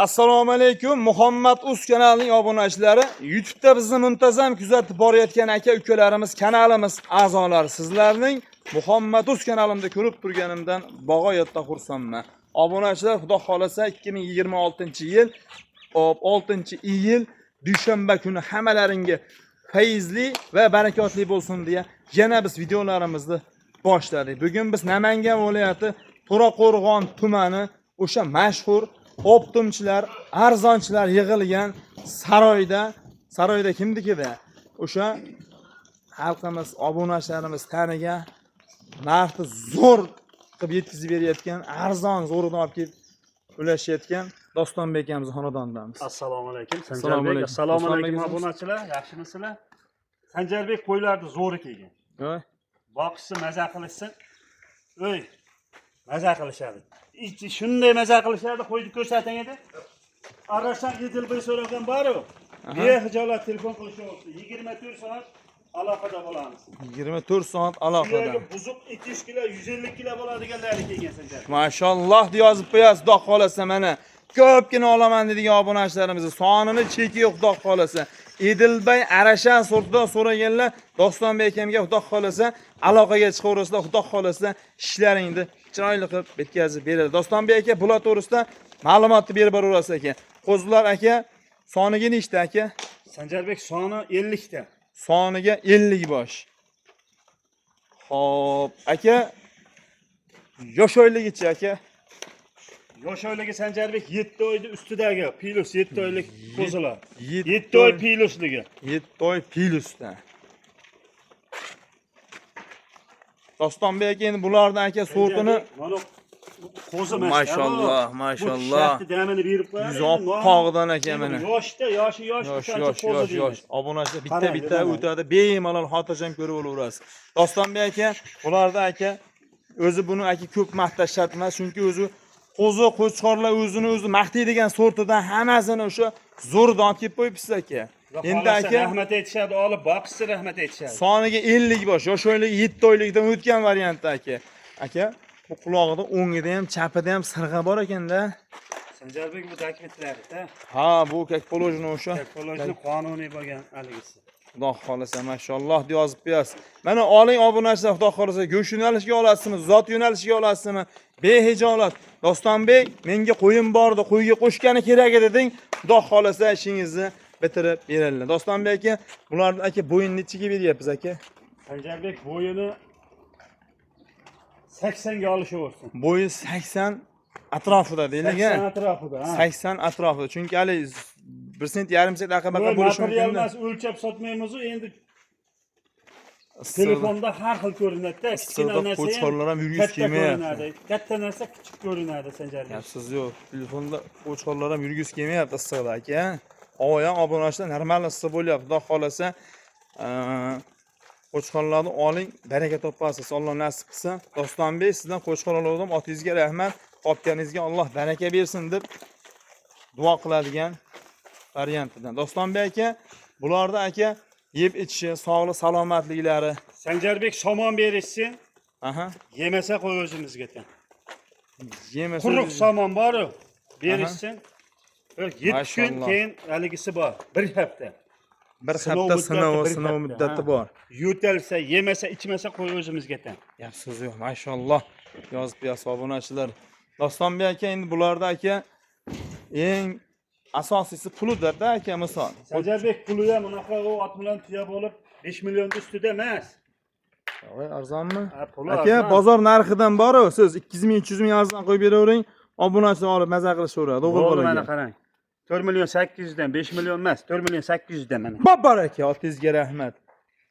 Assalomu alaykum. Muhammad Uz kanalining obunachilari, YouTube'da bizni muntazam kuzatib borayotgan aka-ukalarimiz, kanalimiz a'zolari, sizlarning Muhammad Uz kanalimda ko'rib turganimdan bag'oyatda xursandman. Obunachilar, xudo xolasa 2026-yil 6-iyul dushanba kuni hammalaringa fayzli va barakotli bo'lsin deya yana biz videolarimizni boshladik. Bugun biz Namangan viloyati To'raqo'rg'on tumani o'sha mashhur optimchilar, arzonchilar yig'ilgan saroyda kimnikida? O'sha xalqimiz, obunachilarimiz taniga narxi zo'r qilib yetkazib berayotgan, arzon zo'ridan olib kelib ulashayotgan Dostonbek akamiz xonadonidamiz. Assalomu alaykum. Sanjarbek, assalomu alaykum obunachilar. Yaxshimisizlar? Sanjarbek qo'ylarni zo'ri kelgan. Voy. Boqishsa maza qilishsin. O'y, maza qilishadi. Shunday maza qilishadi, qo'yni ko'rsating edi. Arashan Edilbay so'ragan bor-ku. Behijolat telefon qilishyapti. 24 soat aloqada bo'lamiz. 24 soat aloqada. Buzuq 200 kilo, 150 kilo bo'ladiganlari kelgan Sanjarbek. Mashalloh deb yozib qo'yasiz, xudo xolasa mana. Ko'pgina olaman degan obunachilarimiz sonini cheki yo'q, xudo xolasa. Edilbay Arashan sortidan so'raganlar Dostonbek akamga xudo xolasa aloqaga chiqaverasizlar, xudo xolasa ishlaringni chiroyli qilib bitkazib beradi. Dostonbek aka bular to'g'risida ma'lumotni berib boraverasiz aka. Qo'zilar aka soniga nechta aka? Sanjarbek soni 50 ta. Soniga 50 bosh. Xo'p, aka yosh oyligicha aka. Yosh oyligi Sanjarbek 7 oyda ustidagi plus 7 oylik qo'zilar. 7 oy plusligi. 7 oy plusda. Dostonbek aka endi bulardan aka sortini mana qo'zi mashalloh, mashalloh. Bu damini berib qo'yadi. Yopqog'idan aka mana. Yosh. Obunachilar bitta o'tadi, bemalol xotirjam ko'rib olaverasiz. Dostonbek aka, bularda aka o'zi buni aka ko'p maqtash shart emas, chunki o'zi qo'zi, qo'chqorlar o'zi maqtaydigan sortidan hammasini o'sha zo'ridan olib kelib qo'yibsiz aka. Endi aka rahmat aytishadi, olib boqishsa rahmat aytishadi. Soniga 50 bosh, yosh oyligi 7 oylikdan o'tgan variantda aka. Aka, bu qulog'ida o'ngida ham, chapida ham sirg'a bor ekanda. Sanjarbek bu takmitlarida. Ha, bu kak polojni o'sha. Kak polojni qonuniy bo'lgan haligisi. Xudo xolasa mashalloh deb yozib qo'yasiz. Mana oling obunachilar, xudo xolasa go'sht yo'nalishiga olasizmi, zot yo'nalishiga olasizmi? Behijolat. Dostonbek, menga qo'yim bordi, qo'yga qo'shgani kerak edi deng. Xudo xolasa ishingizni bitirib beradilar. Dostonbek aka, bularni aka bo'yin nechiga beryapsiz aka? Sanjarbek bo'yini 80 ga olishaversin. Bo'yi 80 atrofida deylik-a. 80 atrofida, ha. 80 atrofida. Chunki hali 1 sent, yarim sent aqabaqa bo'lishi mumkin. Material emas, o'lchab sotmaymiz, endi telefonda har xil ko'rinadi-da. Kichkina narsa qo'chqorlar ham yurgis kelmayapti. Katta narsa kichik ko'rinadi Sanjarbek. Gapsiz yo'q. Telefonda qo'chqorlar ham yurgis kelmayapti issiqda aka. Havo ham obunachilar normal issiq bo'lyapti. Xudo xolasa qo'chqorlarni oling, baraka topasiz. Alloh nasib qilsa. Dostonbek, sizdan qo'chqor oldim. Otingizga rahmat. Topganingizga Alloh baraka bersin deb duo qiladigan variantidan. Dostonbek aka, bularda aka yeb ichishi, sog'lik, salomatliklari. Sanjarbek somon berishsin. Aha. Yemasa qo'y o'zimizga tan. Yemasa quruq somon bor-ku, berishsin. 7 kun keyin haligisi bor. 1 hafta. Bir hafta sinov muddati bor. Yutalsa, yemasa, ichmasa qo'y o'zimizga tan. Gapsiz yo'q, mashalloh. Yozib qo'yasiz obunachilar. Dostonbek aka, endi bularda aka eng asosiysi pulidir-da aka, misol. Sanjarbek puli ham unaqa ot bilan tuya bo'lib 5 million ustida emas. Voy, arzonmi? Aka, bozor narxidan bor-ku, siz 200 ming, 300 ming arzon qo'yib beravering, obunachilar olib maza qilishaveradi, o'g'il bolaga. Mana qarang. 4 million 800 dan 5 million emas, 4 million 800 dan mana. Bor aka, otingizga rahmat.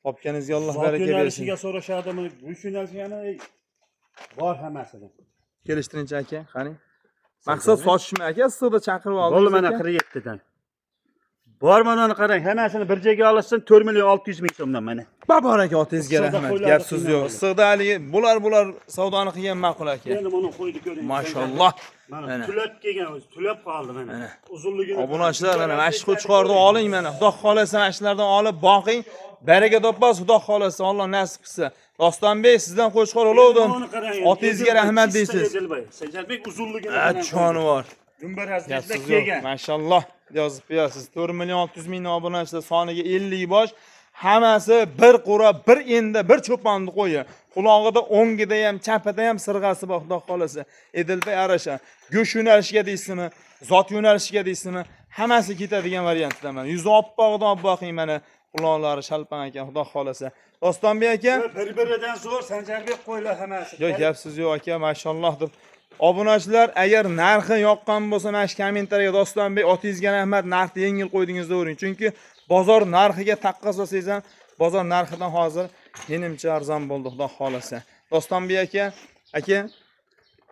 Topganingizga Alloh baraka bersin. Yo'nalishiga so'rashadimi? Bu yo'nalishgani bor hammasidan. Kelishtirinchi aka, qani. Maqsad sotishmi aka, issiqda chaqirib oldim. Bo'ldi mana 47 dan. Bor mana qarang, hammasini bir joyga olishsin 4 million 600 ming so'mdan mana. Bor aka, otingizga rahmat. Gapsiz yo'q. Issiqda haligi bular savdoni qilgan ma'qul aka. Endi mana qo'ydi ko'ring. Mashalloh. Mana tulab kelgan o'zi, tulab qoldi mana. Uzunligini. Obunachilar mana mashq qo'chqorni oling mana. Xudo xolasa mashlardan olib boqing. Baraka topasiz, xudo xolasa, Alloh nasib qilsa. Dostonbek, sizdan qo'chqor oldim. Otingizga rahmat deysiz. Sanjarbek uzunligini. Jonivor. Gumbarazda Yapsiz kelgan. yo'q. Mashalloh yozib qo'yasiz. 4 million 600 ming obunachilar soniga 50 bosh. Hammasi bir qo'ra, bir endi, bir cho'ponni qo'yi. Qulog'ida o'ngida ham, chapida ham sirg'asi bor, xudo xolasa. Edilbay Arasha. Go'sht yo'nalishiga deysizmi, zot yo'nalishiga deysizmi, hammasi ketadigan variantda mana. Yuzi oppoqdan oppoqing mana. Quloqlari shalpang ekan, xudo xolasa. Dostonbek aka, Bir-biridan zo'r Sanjarbek qo'ylar hammasi. yo'q gapsiz yo'q aka, mashalloh deb. Obunachilar, agar narxi yoqqan bo'lsa, mana shu kommentariyaga Dostonbek otingizga rahmat, narxni yengil qo'ydingiz deyvering. Chunki bozor narxiga taqqoslasangiz ham, bozor narxidan hozir menimcha arzon bo'ldi, xudo xolasa. Dostonbek aka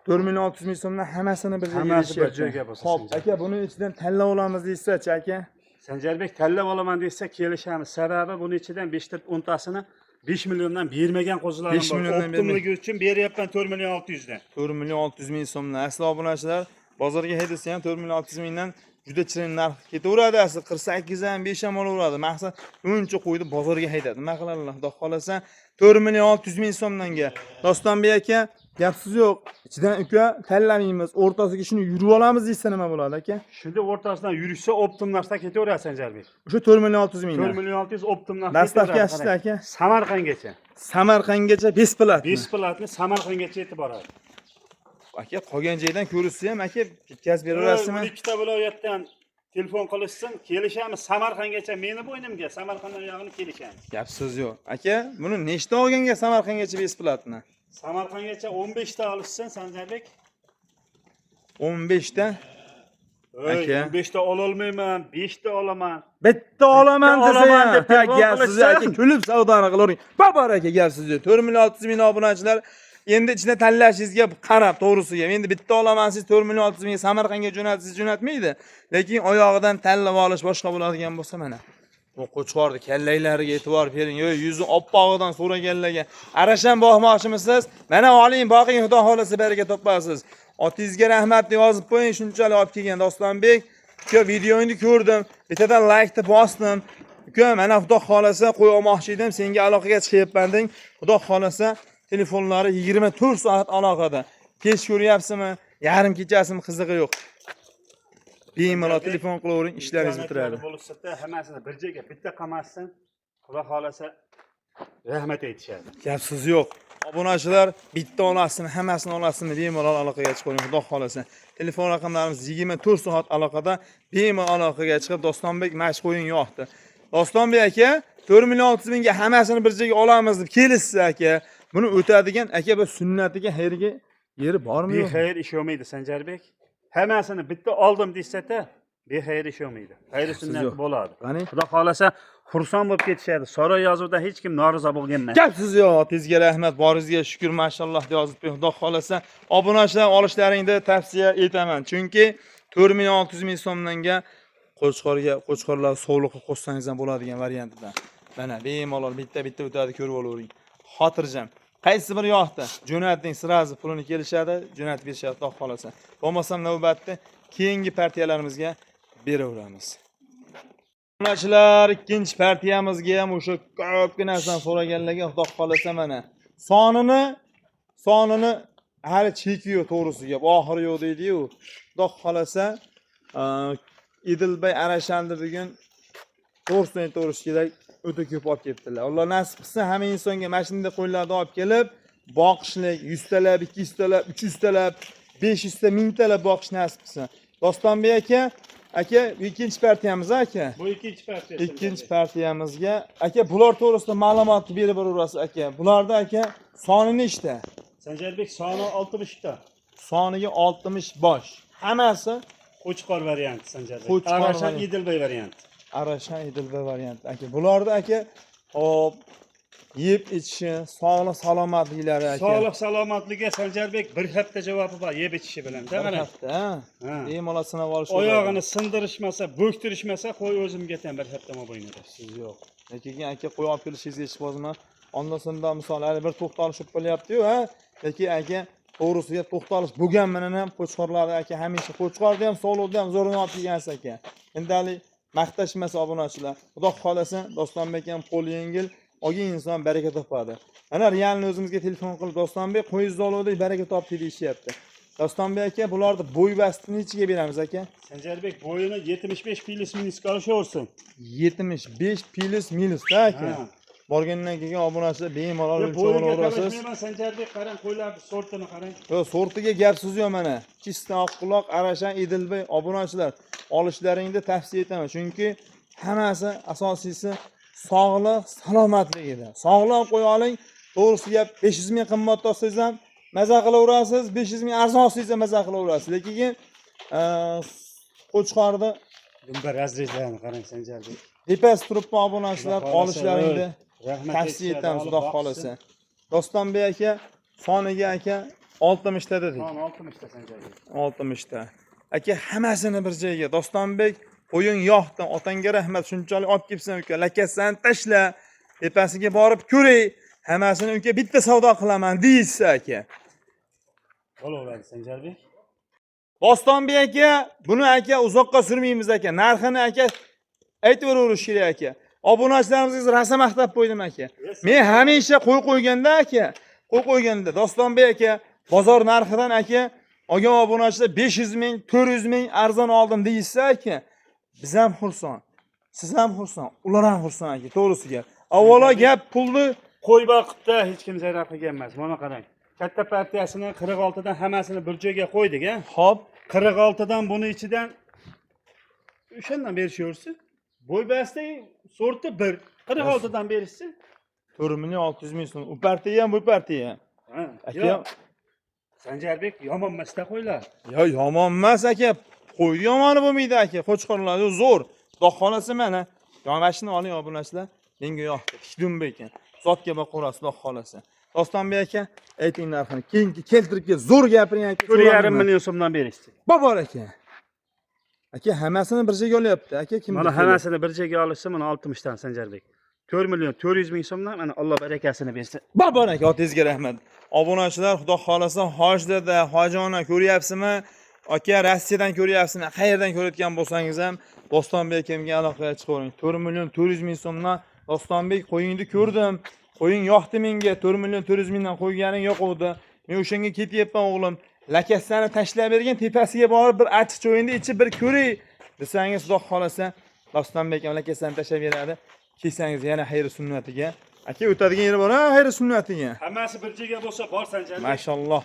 4 million 600 ming so'mdan hammasini bir joyga Hammasi bir yerishyapti. joyga bo'lsa. Xo'p, aka buning ichidan tanlab olamiz deysiz-chi aka? Sanjarbek tanlab olaman desa kelishamiz. Sababi buning ichidan 5 ta 10 tasini 5 milliondan bermagan qo'zilarim 5 bor. milliondan Optimligi uchun beryapman 4 million 600 dan. 4 million 600 ming so'mdan. Asli obunachilar bozorga haydasa ham 4 million 600 mingdan juda chirin narx ketaveradi. Asli 48 ham 5 ham olaveradi. Maqsad uncha qo'ydi bozorga haydadi. Nima qilarlar? Xudo xolasa 4 million 600 ming so'mdanga. Dostonbek aka, gapsiz yo'q. Ichidan uka tanlamaymiz. O'rtasiga shuni yurib olamiz deysa nima bo'ladi aka? Shunda o'rtasidan yurishsa optim narxda ketaveradi Sanjarbek. O'sha 4 million 600 ming. 4 million 600 optim narxda. Dastavkasida aka. Samarqandgacha. Samarqandgacha besplat. Besplatni Samarqandgacha yetib boradi. Aka qolgan joydan ko'rishsa ham aka ketkazib beraverasizmi? Ikkita viloyatdan telefon qilishsin, kelishamiz Samarqandgacha meni bo'ynimga, Samarqanddan yog'ini kelishamiz. Gapsiz yo'q. Aka, buni nechta olganga Samarqandgacha besplatni? Samarqandgacha 15 ta olishsin Sanjarbek. 15 ta. Aka. 15 ta ololmayman, 5 ta olaman. Bitta olaman desa olaman ham, deb telefon gapsiz qilishsin. aka kulib savdoni qilavering. Babar aka gapsiz yo'q. 4 million 600 ming obunachilar endi ichida tanlashingizga qarab to'g'risiga. Endi bitta olaman siz 4 million 600 ming Samarqandga jo'natsiz jo'natmaydi. Lekin oyog'idan tanlab olish boshqa bo'ladigan bo'lsa mana. Bu qo'chqorni kallaylariga e'tibor bering. Yo'q, yuzi oppog'idan so'raganlarga. Arashan boqmoqchimisiz? Mana oling, boqing, xudo xolasa baraka topasiz. Otingizga rahmat yozib qo'ying, shunchalik olib kelgan Dostonbek. Uka videoingni ko'rdim. Bittadan like-ni bosdim. Uka, mana xudo xolasa qo'y olmoqchi edim, senga aloqaga chiqyapman deng. Xudo xolasa telefonlari 24 soat aloqada. Kech ko'ryapsizmi? Yarim kechasimi qizig'i yo'q. Bemalol telefon qilavering, ishlaringiz bitiradi. Bo'lsa-da hammasini bir joyga bitta qamassin. Xudo xolasa rahmat aytishadi. Gapsiz yo'q. Obunachilar bitta olasini, hammasini olasini bemalol aloqaga chiqing, xudo xolasa. Telefon raqamlarimiz 24 soat aloqada. Bemalol aloqaga chiqib Dostonbek mash qo'ying yo'qdi. Dostonbek aka, 4 million 600 mingga hammasini bir joyga olamiz deb kelishsiz aka. Buni o'tadigan aka bir sunnatiga xayriga yeri bormi yo'q? Bexayr ish olmaydi Sanjarbek. Hammasini bitta oldim desa-da, bexayr ish olmaydi. Xayr sunnat bo'ladi. Qani? Xudo xolasa xursand bo'lib ketishadi. So'roq yozuvdan hech kim norizo bo'lgan emas. Gapsiz yo'q, sizga rahmat, boringizga shukr, mashalloh deb yozib qo'ying. Xudo xolasa obunachilar olishlaringni tavsiya etaman. Chunki 4 million 600 ming so'mdanga qo'chqorlar sovliqqa qo'shsangiz ham bo'ladigan variantida. Mana bemalol bitta o'tadi, ko'rib olavering. Xotirjam. Qaysi bir yoqda jo'nating sirazi pulini kelishadi, jo'natib berishadi, xudo xolasa. Bo'lmasam navbatda keyingi partiyalarimizga beraveramiz. Obunachilar, ikkinchi partiyamizga ham o'sha ko'pgina narsadan so'raganlarga xudo xolasa mana sonini hali chekiyor to'g'risiga, oxiri yo'q deydi-yu. Xudo xolasa Edilbay Arashandir bugun to'g'ri kerak o'ta ko'p olib ketdilar. Alloh nasib qilsa hamma insonga mashinada qo'ylarni olib kelib, boqishlik 100 talab, 200 talab, 300 talab, 500 ta, 1000 talab boqish nasib qilsa. Dostonbek aka, ikkinchi partiyamiz aka. Bu ikkinchi partiya. Ikkinchi partiyamizga aka bular to'g'risida ma'lumot berib boraverasiz aka. Bularda aka soni nechta? Sanjarbek soni 60 ta. Soniga 60 bosh. Hammasi Qo'chqor varianti Sanjarbek. Qo'chqor Arashan varianti. Edilbay varianti. Arashan Edilbay varianti aka. Bularda aka hop yeb ichishi, sog'lik salomatliklari aka. Sog'lik salomatligi Sanjarbek bir hafta javobi bor yeb ichishi bilan. Bir hafta, ha? Bemalol sinab olish. Oyog'ini sindirishmasa, bo'ktirishmasa qo'y o'zimga ham bir hafta mobaynida. Siz yo'q. Lekin aka qo'y olib kelishingiz hech bo'lmasa, ondan so'nda misol hali bir to'xtalish bo'lyapti-yu, ha? Lekin aka to'g'risiga to'xtalish bo'lganmini ham qo'chqorlarni aka hamisha qo'chqorni ham sog'liqni ham zo'rini olib kelgansiz aka. Endi maqtashmasa obunachilar. Xudo xolasa Dostonbek ham qo'l yengil, olgan inson baraka topadi. Mana realni o'zimizga telefon qilib Dostonbek qo'yingizni oluvdik, baraka topdi deyishyapti. Dostonbek aka, bularni bo'y bastini nechiga beramiz aka? Sanjarbek bo'yini 75 plus minus olishaversin. 75 plus minus da aka. Ha. Borgandan keyin obunachilar bemalol o'lchab Bo'yiga olaverasiz. talashmayman Sanjarbek, qarang qo'ylarni sortini qarang. Yo, sortiga gap so'z yo'q mana. Chista oqquloq, Arashan, Edilbay obunachilar olishlaringni tavsiya etaman. Chunki hammasi asosiysi sog'liq, salomatligida. Sog'lom qo'ya oling. To'g'risi gap 500 ming qimmat olsangiz ham maza qilaverasiz, 500 ming arzon olsangiz ham maza qilaverasiz. Lekin Qo'chqorda Dumba razrezlarni qarang Sanjarbek. tepasi turibdi obunachilar Xudo xohlasa, olishlaringni rahmat tavsiya aytishadi, etamiz, Alloh xudo boqsin. xolasa. Dostonbek aka, soniga aka 60 ta dedik. Son 60 ta Sanjarbek. 60 ta. Aka hammasini bir joyga. Dostonbek qo'ying yoqdi. Otangga rahmat, shunchalik olib kelibsan uka. Lakasini tashla. Tepasiga borib ko'ray. Hammasini uka bitta savdo qilaman deysiz aka. Bo'laveradi Sanjarbek. Dostonbek aka, buni aka uzoqqa surmaymiz aka. Narxini aka aytaverish kerak aka. Obunachilarimizga rosa maqtab qo'ydim aka. Men hamisha qo'yganda aka, qo'yganda Dostonbek aka bozor narxidan aka olgan obunachilar 500 ming, 400 ming arzon oldim deysiz aka. Biz ham xursand. Siz ham xursand. Ular ham xursand aka, to'g'risi gap. Avvalo gap pulni Qo'y boqibda hech kim zarar qilgan emas. Mana qarang. Katta partiyasini 46 dan hammasini bir joyga qo'ydik, a? hop 46 dan buni ichidan o'shandan berishaversa, bo'y basti sorti 1. 46 dan berishsa, 4 million 600 ming so'm. U partiya ham bu partiya. ha, Aka, yo'q. Sanjarbek yomon emasda qo'ylar. yo yomon emas aka. Qo'y yomoni bo'lmaydi aka. Qo'chqorlar zo'r. Xudo xolasa mana yonashni oling obunachilar. Menga yoqdi. Tikdunbek ekan. Zotga boqorasiz, xudo xolasa. Dostonbek aka, ayting narxini. Keyingi keltirib kel. Zo'r gapiring aka. 4,5 million so'mdan berishdi. Bor aka. Aka hammasini bir joyga olyapti. Aka kim? Mana hammasini bir joyga olishsa, mana 60 dan Sanjarbek. 4 million 400 ming so'mdan mana Alloh barakasini bersin. Bor aka, otangizga rahmat. Obunachilar, xudo xolasa Hojdada, Hojona ko'ryapsizmi? Aka Rossiyadan ko'ryapsizmi? Qayerdan ko'rayotgan bo'lsangiz ham Dostonbek akamga aloqaga chiqavering. 4 million 400 ming so'mdan Dostonbek qo'yingni ko'rdim. Qo'ying yoqdi menga. 4 million 400 mingdan qo'yganing yo'qdi. Men o'shanga ketyapman o'g'lim. Lakasani tashlab bergan, tepasiga borib bir achchiq joyinda ichi bir ko'ray desangiz, xudo xolasa Dostonbek ham lakasani tashlab beradi. Kelsangiz yana xayri sunnatiga. Aka o'tadigan yeri bor, ha, xayri sunnatiga. Hammasi bir joyga bo'lsa bor Sanjarbek. Mashalloh.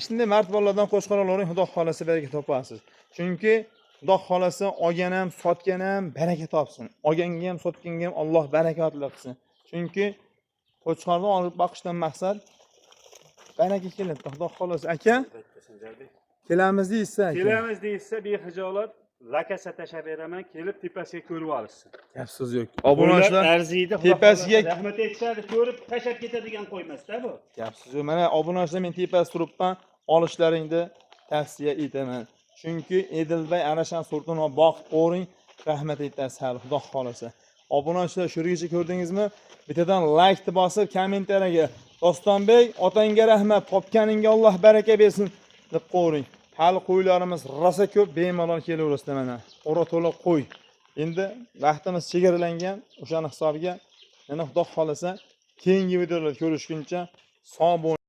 Shunday mard bolalardan qo'shqaralaring, xudo xolasa baraka topasiz. Chunki xudo xolasa olgan ham, sotgan ham baraka topsin. Olganga ham, sotganga ham Alloh barakotli qilsin. Chunki qo'chqorni olib boqishdan maqsad baraka keladi, xudo xolasa. Aka, kelamiz deysiz aka. Kelamiz deysa, behijolat lakasa tashab beraman, kelib tepasiga ko'rib olishsin. Gap so'z yo'q. Obunachilar arziydi, tepasiga rahmat aytishadi, ko'rib tashab ketadigan qo'ymasda bu. gap so'z yo'q. Mana obunachilar men tepasida turibman, olishlaringni tavsiya etaman. Chunki Edilbay Arashan sortini boqib ko'ring, rahmat aytasiz hali, xudo xolasa. Obunachilar shurigacha ko'rdingizmi? Bittadan like bosib, kommentariyaga Dostonbek, otangga rahmat, topganingga Alloh baraka bersin deb qo'ying. Hali qo'ylarimiz rosa ko'p, bemalol kelaverasizlar mana. Ora to'la qo'y. Endi vaqtimiz chegaralangan, o'shani hisobiga yana xudo xolasa keyingi videolarda ko'rishguncha sog' bo'ling.